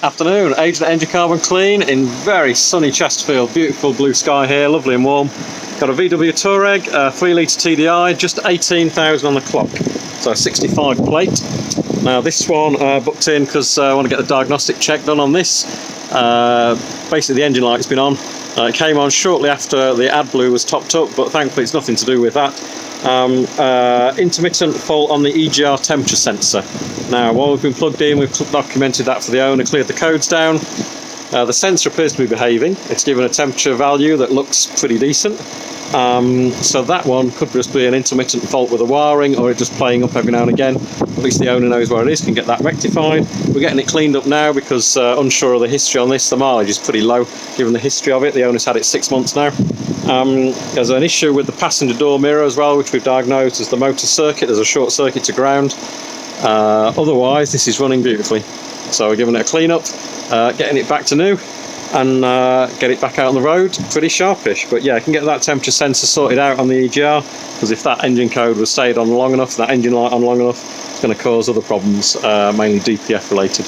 Afternoon, Agent Engine Carbon Clean in very sunny Chesterfield. Beautiful blue sky here, lovely and warm. Got a VW Touareg, 3 litre TDI, just 18,000 on the clock. So 65 plate. Now this one booked in because I want to get the diagnostic check done on this. Basically the engine light's been on. It came on shortly after the AdBlue was topped up, but thankfully it's nothing to do with that. Intermittent fault on the EGR temperature sensor. Now while we've been plugged in, we've documented that for the owner, cleared the codes down. The sensor appears to be behaving. It's given a temperature value that looks pretty decent. So that one could just be an intermittent fault with the wiring, or it just playing up every now and again. At least the owner knows where it is, can get that rectified. We're getting it cleaned up now because unsure of the history on this. The mileage is pretty low given the history of it. The owner's had it 6 months now. There's an issue with the passenger door mirror as well, which we've diagnosed as the motor circuit. There's a short circuit to ground. Otherwise this is running beautifully. So we're giving it a clean up, getting it back to new, and get it back out on the road pretty sharpish. But yeah, I can get that temperature sensor sorted out on the EGR, because if that engine code was stayed on long enough, that engine light on long enough, it's going to cause other problems, mainly DPF related.